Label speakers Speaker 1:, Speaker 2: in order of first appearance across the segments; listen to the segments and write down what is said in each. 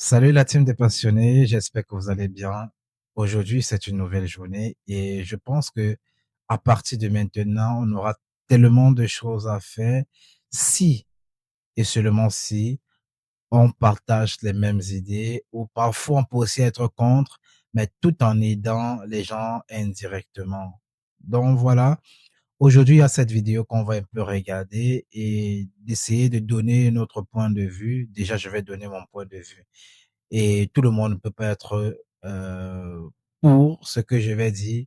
Speaker 1: Salut la team des passionnés, j'espère que vous allez bien. Aujourd'hui, c'est une nouvelle journée et je pense que à partir de maintenant, on aura tellement de choses à faire si et seulement si on partage les mêmes idées ou parfois on peut aussi être contre, mais tout en aidant les gens indirectement. Donc voilà, aujourd'hui, il y a cette vidéo qu'on va un peu regarder et d'essayer de donner notre point de vue. Déjà, je vais donner mon point de vue et tout le monde ne peut pas être pour ce que je vais dire,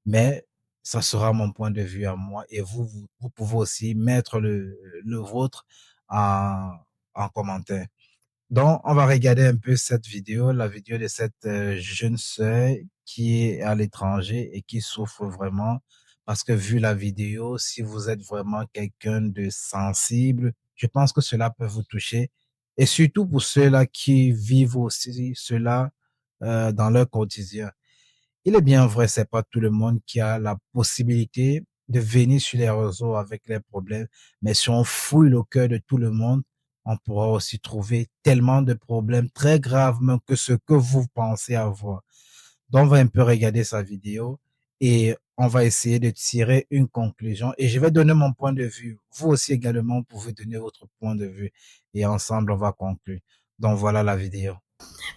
Speaker 1: mais ça sera mon point de vue à moi et vous pouvez aussi mettre le vôtre en, en commentaire. Donc, on va regarder un peu cette vidéo, la vidéo de cette jeune sœur qui est à l'étranger et qui souffre vraiment parce que vu la vidéo, si vous êtes vraiment quelqu'un de sensible, je pense que cela peut vous toucher et surtout pour ceux-là qui vivent aussi cela dans leur quotidien. Il est bien vrai, c'est pas tout le monde qui a la possibilité de venir sur les réseaux avec les problèmes, mais si on fouille le cœur de tout le monde, on pourra aussi trouver tellement de problèmes très graves même que ce que vous pensez avoir. Donc, on va un peu regarder sa vidéo et on va essayer de tirer une conclusion et je vais donner mon point de vue. Vous aussi également, vous pouvez donner votre point de vue et ensemble, on va conclure. Donc, voilà la vidéo.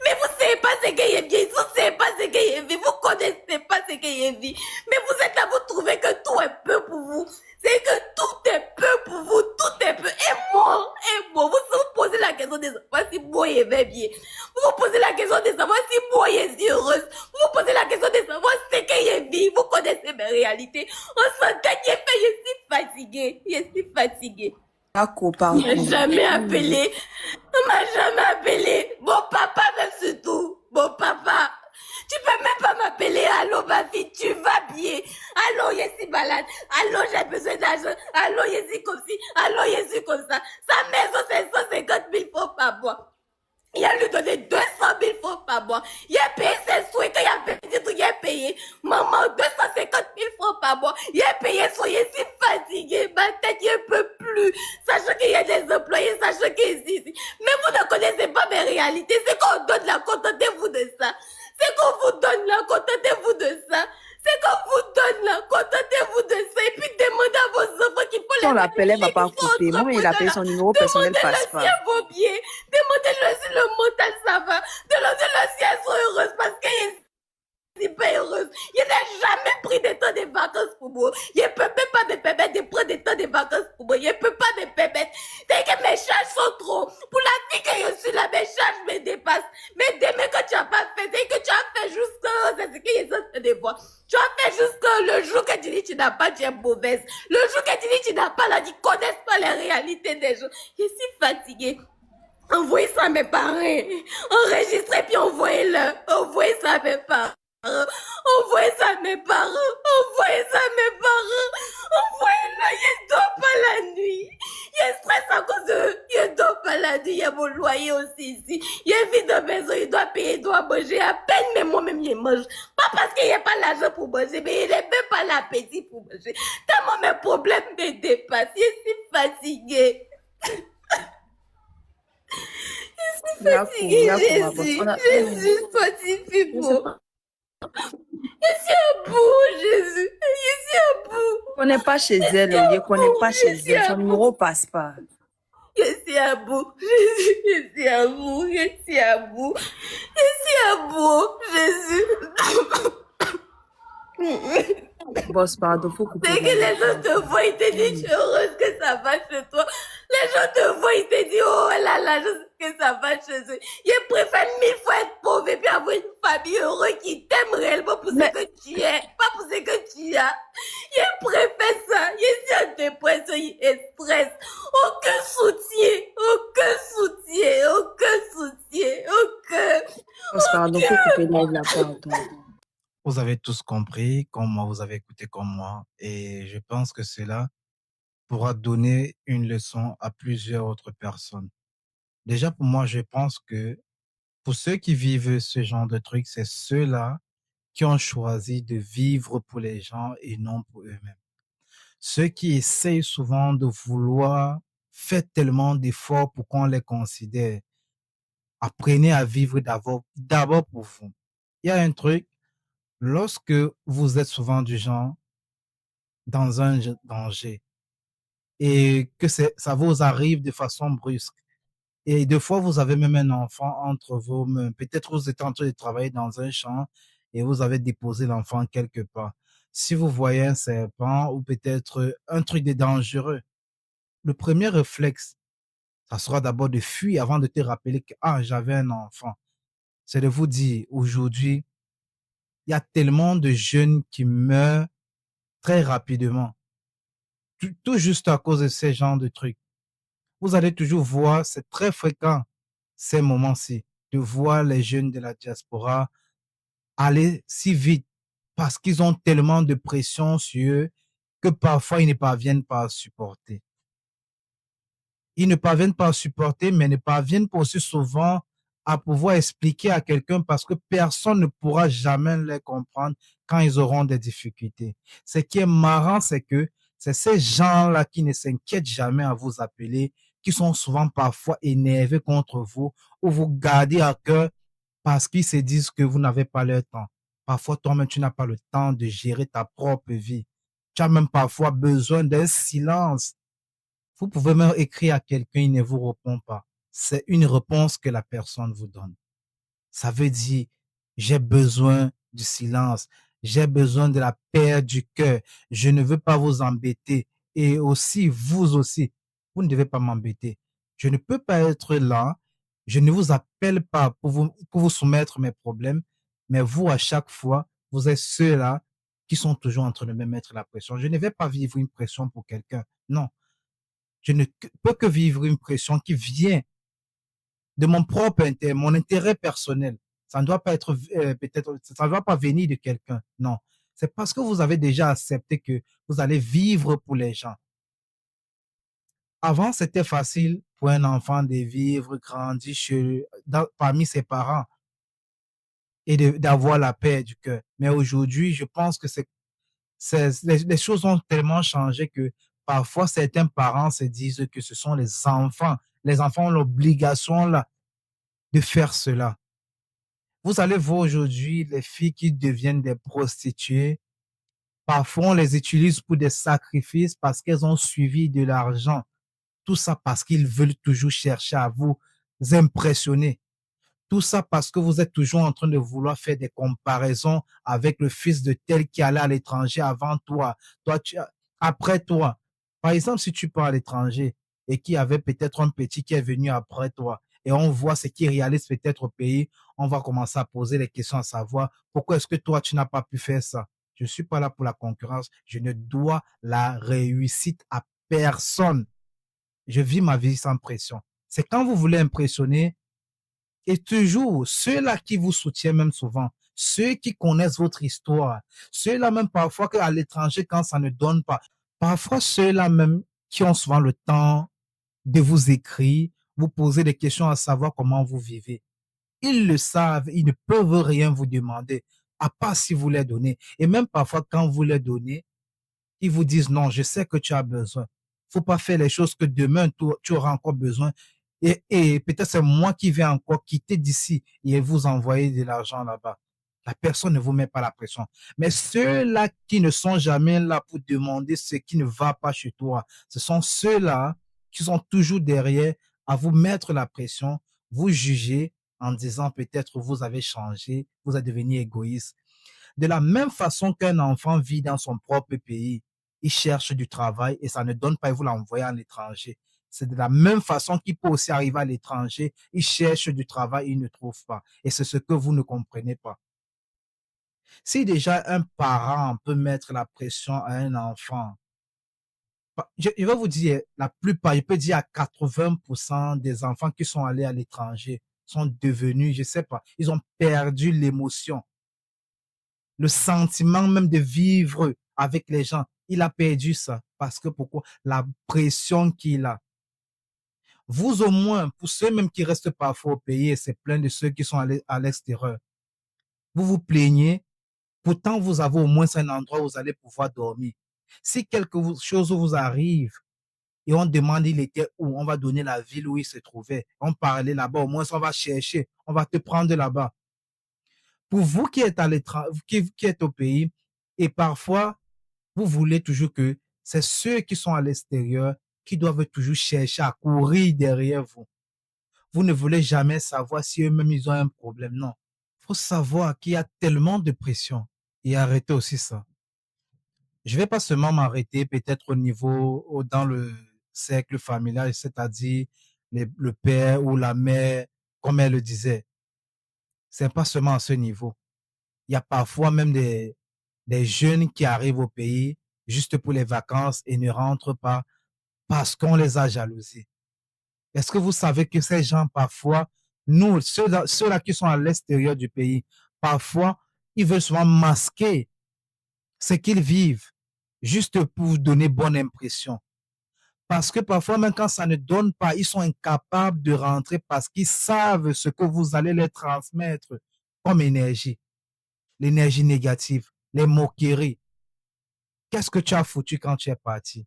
Speaker 2: Mais vous savez pas ce qu'il y a bien, vous savez pas ce qu'il y a vie, vous connaissez pas ce qu'il y a vie. Mais vous êtes là, vous trouvez que tout est peu pour vous. C'est que tout est peu pour vous, tout est peu. Et moi, vous posez la question de savoir si moi je vais bien. Vous vous posez la question de savoir si moi je suis heureuse. Vous vous posez la question de savoir ce qu'il y a vie. Vous connaissez mes réalités. On s'entend, je suis fatiguée. Je suis fatiguée.
Speaker 3: Pardon.
Speaker 2: Il m'a jamais appelé. On m'a jamais appelé. Mon papa même surtout. Mon papa. Tu peux même pas m'appeler. Allô, ma fille, tu vas bien. Allô, je suis malade. Allô, j'ai besoin d'argent. Allô, je suis comme ci. Allô, je suis comme ça. Sa maison, c'est 150 000 francs par mois. Il a lui donné 200 000 francs par mois. Il a payé ses souhaits quand il a fait des trucs, il a payé. Maman, 250 000 francs par mois. Il a payé son, il est si fatigué. Ma tête, il ne peut plus. Sachant qu'il y a des employés, sachant qu'il est ici. Mais vous ne connaissez pas mes réalités. C'est qu'on donne là, contentez-vous de ça. C'est qu'on vous donne là, contentez-vous de ça. C'est qu'on vous donne là, contentez-vous de ça. Et puis demandez à vos enfants qu'il faut
Speaker 3: Si on
Speaker 2: les
Speaker 3: l'appelait, va
Speaker 2: maquiller,
Speaker 3: pas
Speaker 2: qu'il faut
Speaker 3: couper. Moi, il a payé
Speaker 2: entreprendre là.
Speaker 3: son numéro personnel, passe
Speaker 2: Demandez-le si
Speaker 3: pas.
Speaker 2: elle vaut bien. Demandez-le si le mental ça va. Demandez-le si elles sont heureuses parce qu'elles suis pas heureuse. Je n'ai jamais pris de temps de vacances pour moi. Je ne peux même pas me permettre de prendre des temps de vacances pour moi. Je ne peux pas me permettre. Dès que mes charges sont trop. Pour la vie que je suis là, mes charges me dépassent. Mais demain que tu n'as pas fait, dès que tu as fait jusqu'à... C'est ce que je suis en train de voir. Tu as fait jusqu'à le jour que tu dis que tu n'as pas, tu es mauvaise. Le jour que tu dis que tu n'as pas, là, tu ne connais pas les réalités des gens. Je suis fatiguée. Envoyez ça à mes parents. Enregistrez puis envoyez-le. Envoyez ça à mes parents. Envoyez ça à mes parents. Envoyez ça à mes parents. Envoyez-le. Je dors pas la nuit. Je stresse à cause de... Je dors pas la nuit. Il y a mon loyer aussi ici. Il y a une vie de maison. Il doit payer, il doit manger. À peine, mais moi-même, je mange. Pas parce qu'il n'y a pas l'argent pour manger, mais il n'a même pas l'appétit pour manger. Tellement mes problèmes me dépassent. Je suis fatiguée. Je suis fatiguée, Jésus. Jésus, fortifie
Speaker 3: Je sais
Speaker 2: moi.
Speaker 3: pas.
Speaker 2: Je suis à bout, Jésus. Je suis à bout.
Speaker 3: Je connais pas chez
Speaker 2: Je suis
Speaker 3: elle.
Speaker 2: à
Speaker 3: Je connais
Speaker 2: bout.
Speaker 3: pas chez
Speaker 2: Je suis
Speaker 3: elle.
Speaker 2: à
Speaker 3: Son
Speaker 2: bout.
Speaker 3: numéro passe pas.
Speaker 2: Je suis à bout. Jésus, je suis à bout. Je suis à bout. Je suis à bout, Jésus.
Speaker 3: Boss, pardon, faut couper.
Speaker 2: Dès que les gens te voient, ils te disent, je suis heureuse que ça va chez toi. Les gens te voient, ils te disent, oh là là, je sais que ça va chez eux. Ils préfèrent 1000 fois être pauvre et puis avoir une famille heureuse qui t'aime réellement pour ce que tu es, pas pour ce que tu as. Ils préfèrent ça. Ils sont en dépression, ils stress. Aucun soutien, aucun soutien, aucun soutien, aucun.
Speaker 3: Boss, pardon, faut couper live là, pardon.
Speaker 1: Vous avez tous compris comme moi, vous avez écouté comme moi et je pense que cela pourra donner une leçon à plusieurs autres personnes. Déjà pour moi, je pense que pour ceux qui vivent ce genre de trucs, c'est ceux-là qui ont choisi de vivre pour les gens et non pour eux-mêmes. Ceux qui essayent souvent de vouloir faire tellement d'efforts pour qu'on les considère. Apprenez à vivre d'abord pour vous. Il y a un truc, lorsque vous êtes souvent du genre dans un danger et que ça vous arrive de façon brusque, et des fois vous avez même un enfant entre vos mains, peut-être vous êtes en train de travailler dans un champ et vous avez déposé l'enfant quelque part. Si vous voyez un serpent ou peut-être un truc de dangereux, le premier réflexe, ça sera d'abord de fuir avant de te rappeler que, ah, j'avais un enfant. C'est de vous dire, aujourd'hui, il y a tellement de jeunes qui meurent très rapidement, tout juste à cause de ces genres de trucs. Vous allez toujours voir, c'est très fréquent, ces moments-ci, de voir les jeunes de la diaspora aller si vite parce qu'ils ont tellement de pression sur eux que parfois ils ne parviennent pas à supporter. Ils ne parviennent pas à supporter, mais ne parviennent pas aussi souvent à pouvoir expliquer à quelqu'un parce que personne ne pourra jamais les comprendre quand ils auront des difficultés. Ce qui est marrant, c'est que c'est ces gens-là qui ne s'inquiètent jamais à vous appeler, qui sont souvent parfois énervés contre vous ou vous gardez à cœur parce qu'ils se disent que vous n'avez pas le temps. Parfois, toi-même, tu n'as pas le temps de gérer ta propre vie. Tu as même parfois besoin d'un silence. Vous pouvez même écrire à quelqu'un, il ne vous répond pas. C'est une réponse que la personne vous donne. Ça veut dire, j'ai besoin du silence, j'ai besoin de la paix du cœur, je ne veux pas vous embêter. Et aussi, vous aussi, vous ne devez pas m'embêter. Je ne peux pas être là, je ne vous appelle pas pour vous soumettre mes problèmes, mais vous, à chaque fois, vous êtes ceux-là qui sont toujours en train de me mettre la pression. Je ne vais pas vivre une pression pour quelqu'un. Non, je ne peux que vivre une pression qui vient de mon propre intérêt, mon intérêt personnel. Ça ne doit pas être peut-être, ça ne doit pas venir de quelqu'un. Non, c'est parce que vous avez déjà accepté que vous allez vivre pour les gens. Avant, c'était facile pour un enfant de vivre, grandir parmi ses parents et d'avoir la paix du cœur. Mais aujourd'hui, je pense que les choses ont tellement changé que parfois certains parents se disent que ce sont les enfants. Les enfants ont l'obligation là de faire cela. Vous allez voir aujourd'hui les filles qui deviennent des prostituées. Parfois, on les utilise pour des sacrifices parce qu'elles ont suivi de l'argent. Tout ça parce qu'ils veulent toujours chercher à vous impressionner. Tout ça parce que vous êtes toujours en train de vouloir faire des comparaisons avec le fils de tel qui allait à l'étranger avant toi, après toi. Par exemple, si tu pars à l'étranger et qui avait peut-être un petit qui est venu après toi et on voit ce qui réalise peut-être au pays, on va commencer à poser des questions à savoir pourquoi est-ce que toi tu n'as pas pu faire ça. Je ne suis pas là pour la concurrence. Je ne dois la réussite à personne. Je vis ma vie sans pression. C'est quand vous voulez impressionner, et toujours, ceux-là qui vous soutiennent même souvent, ceux qui connaissent votre histoire, ceux-là même parfois qu'à l'étranger, quand ça ne donne pas, parfois ceux-là même qui ont souvent le temps de vous écrire, vous poser des questions à savoir comment vous vivez. Ils le savent, ils ne peuvent rien vous demander, à part si vous les donnez. Et même parfois, quand vous les donnez, ils vous disent non, je sais que tu as besoin. Faut pas faire les choses que demain tu auras encore besoin. Et peut-être c'est moi qui vais encore quitter d'ici et vous envoyer de l'argent là-bas. La personne ne vous met pas la pression. Mais ceux-là qui ne sont jamais là pour demander ce qui ne va pas chez toi, ce sont ceux-là qui sont toujours derrière à vous mettre la pression, vous juger en disant peut-être vous avez changé, vous êtes devenu égoïste. De la même façon qu'un enfant vit dans son propre pays, il cherche du travail et ça ne donne pas, et vous l'envoyez à l'étranger. C'est de la même façon qu'il peut aussi arriver à l'étranger, il cherche du travail, il ne trouve pas. Et c'est ce que vous ne comprenez pas. Si déjà un parent peut mettre la pression à un enfant, je vais vous dire, la plupart, je peux dire à 80% des enfants qui sont allés à l'étranger sont devenus, je sais pas, ils ont perdu l'émotion, le sentiment même de vivre avec les gens. Il a perdu ça. Parce que pourquoi? La pression qu'il a. Vous au moins, pour ceux même qui restent parfois au pays, et c'est plein de ceux qui sont allés à l'extérieur, vous vous plaignez, pourtant vous avez au moins un endroit où vous allez pouvoir dormir. Si quelque chose vous arrive, et on demande il était où, on va donner la ville où il se trouvait. On parlait là-bas, au moins on va chercher, on va te prendre là-bas. Pour vous qui êtes à l'étranger, qui êtes au pays, et parfois, vous voulez toujours que c'est ceux qui sont à l'extérieur qui doivent toujours chercher à courir derrière vous. Vous ne voulez jamais savoir si eux-mêmes ils ont un problème. Non. Il faut savoir qu'il y a tellement de pression et arrêter aussi ça. Je vais pas seulement m'arrêter peut-être au niveau, dans le cercle familial, c'est-à-dire le père ou la mère, comme elle le disait. C'est pas seulement à ce niveau. Il y a parfois même des jeunes qui arrivent au pays juste pour les vacances et ne rentrent pas parce qu'on les a jalousés. Est-ce que vous savez que ces gens, parfois, nous, ceux-là qui sont à l'extérieur du pays, parfois, ils veulent souvent masquer ce qu'ils vivent juste pour vous donner bonne impression. Parce que parfois, même quand ça ne donne pas, ils sont incapables de rentrer parce qu'ils savent ce que vous allez leur transmettre comme énergie. L'énergie négative, les moqueries. Qu'est-ce que tu as foutu quand tu es parti?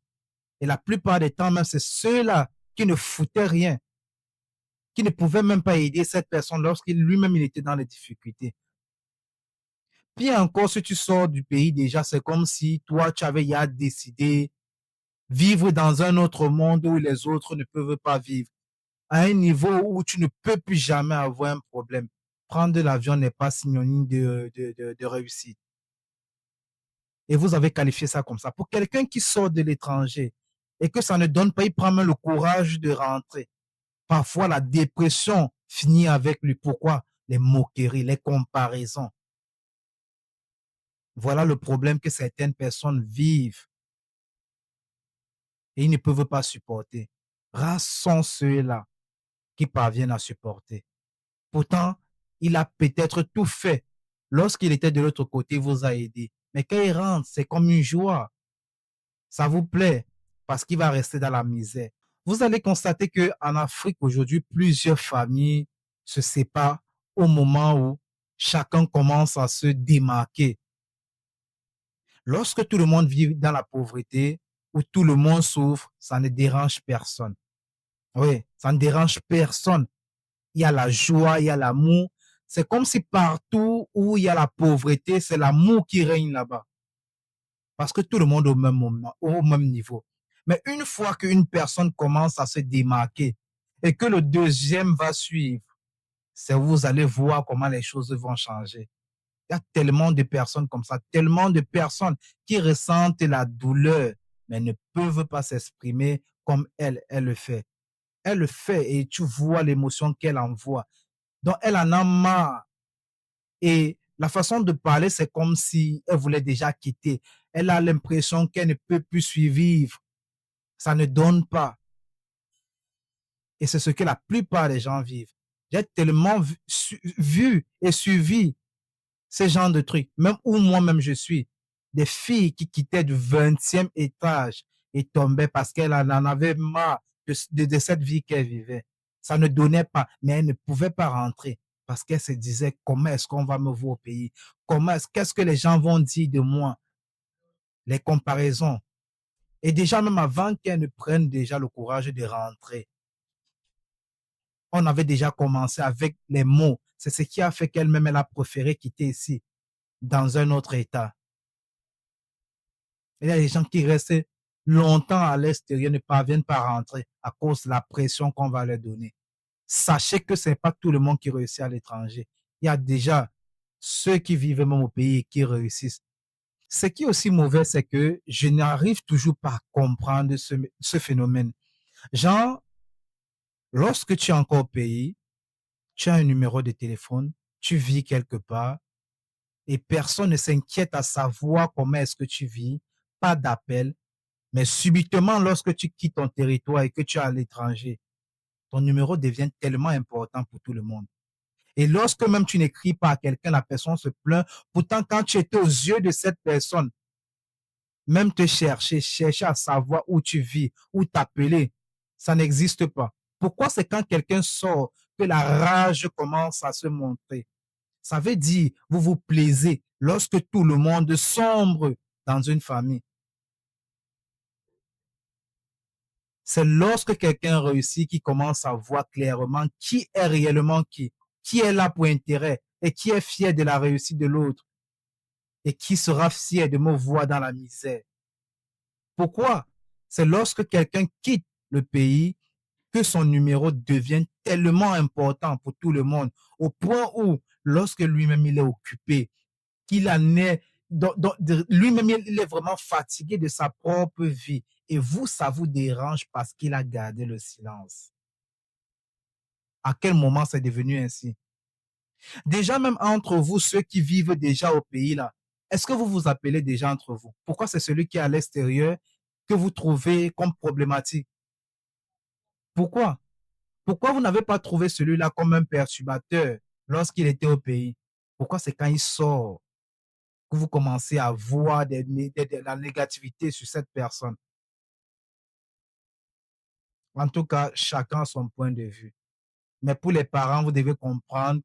Speaker 1: Et la plupart des temps, même, c'est ceux-là qui ne foutaient rien, qui ne pouvaient même pas aider cette personne lorsqu'il lui-même il était dans les difficultés. Puis encore, si tu sors du pays déjà, c'est comme si toi, tu avais déjà décidé vivre dans un autre monde où les autres ne peuvent pas vivre, à un niveau où tu ne peux plus jamais avoir un problème. Prendre l'avion n'est pas synonyme de réussite. Et vous avez qualifié ça comme ça. Pour quelqu'un qui sort de l'étranger et que ça ne donne pas, il prend même le courage de rentrer. Parfois, la dépression finit avec lui. Pourquoi? Les moqueries, les comparaisons. Voilà le problème que certaines personnes vivent et ils ne peuvent pas supporter. Rares sont ceux-là qui parviennent à supporter. Pourtant, il a peut-être tout fait. Lorsqu'il était de l'autre côté, il vous a aidé. Mais quand il rentre, c'est comme une joie. Ça vous plaît parce qu'il va rester dans la misère. Vous allez constater que en Afrique aujourd'hui, plusieurs familles se séparent au moment où chacun commence à se démarquer. Lorsque tout le monde vit dans la pauvreté, où tout le monde souffre, ça ne dérange personne. Oui, ça ne dérange personne. Il y a la joie, il y a l'amour. C'est comme si partout où il y a la pauvreté, c'est l'amour qui règne là-bas. Parce que tout le monde est au même moment, au même niveau. Mais une fois qu'une personne commence à se démarquer et que le deuxième va suivre, c'est où vous allez voir comment les choses vont changer. Il y a tellement de personnes comme ça, tellement de personnes qui ressentent la douleur, mais ne peuvent pas s'exprimer comme elle le fait. Elle le fait et tu vois l'émotion qu'elle envoie. Donc, elle en a marre. Et la façon de parler, c'est comme si elle voulait déjà quitter. Elle a l'impression qu'elle ne peut plus survivre. Ça ne donne pas. Et c'est ce que la plupart des gens vivent. J'ai tellement vu et suivi ce genre de trucs, même où moi-même je suis. Des filles qui quittaient du 20e étage et tombaient parce qu'elles en avaient marre de cette vie qu'elles vivaient. Ça ne donnait pas, mais elles ne pouvaient pas rentrer parce qu'elles se disaient comment est-ce qu'on va me voir au pays? Qu'est-ce que les gens vont dire de moi? Les comparaisons. Et déjà, même avant qu'elles ne prennent déjà le courage de rentrer, on avait déjà commencé avec les mots. C'est ce qui a fait qu'elle-même, elle a préféré quitter ici, dans un autre état. Il y a des gens qui restent longtemps à l'extérieur, ne parviennent pas à rentrer à cause de la pression qu'on va leur donner. Sachez que ce n'est pas tout le monde qui réussit à l'étranger. Il y a déjà ceux qui vivent même au pays et qui réussissent. Ce qui est aussi mauvais, c'est que je n'arrive toujours pas à comprendre ce phénomène. Genre, lorsque tu es encore au pays, tu as un numéro de téléphone, tu vis quelque part et personne ne s'inquiète à savoir comment est-ce que tu vis, pas d'appel, mais subitement, lorsque tu quittes ton territoire et que tu es à l'étranger, ton numéro devient tellement important pour tout le monde. Et lorsque même tu n'écris pas à quelqu'un, la personne se plaint. Pourtant, quand tu étais aux yeux de cette personne, même te chercher à savoir où tu vis, où t'appeler, ça n'existe pas. Pourquoi c'est quand quelqu'un sort que la rage commence à se montrer? Ça veut dire, vous vous plaisez lorsque tout le monde sombre dans une famille. C'est lorsque quelqu'un réussit qui commence à voir clairement qui est réellement qui est là pour intérêt et qui est fier de la réussite de l'autre et qui sera fier de me voir dans la misère. Pourquoi? C'est lorsque quelqu'un quitte le pays que son numéro devient tellement important pour tout le monde, au point où, lorsque lui-même il est occupé, qu'il en est, lui-même il est vraiment fatigué de sa propre vie, et vous, ça vous dérange parce qu'il a gardé le silence. À quel moment c'est devenu ainsi? Déjà, même entre vous, ceux qui vivent déjà au pays là, est-ce que vous vous appelez déjà entre vous? Pourquoi c'est celui qui est à l'extérieur que vous trouvez comme problématique? Pourquoi? Pourquoi vous n'avez pas trouvé celui-là comme un perturbateur lorsqu'il était au pays? Pourquoi c'est quand il sort que vous commencez à voir de la négativité sur cette personne? En tout cas, chacun a son point de vue. Mais pour les parents, vous devez comprendre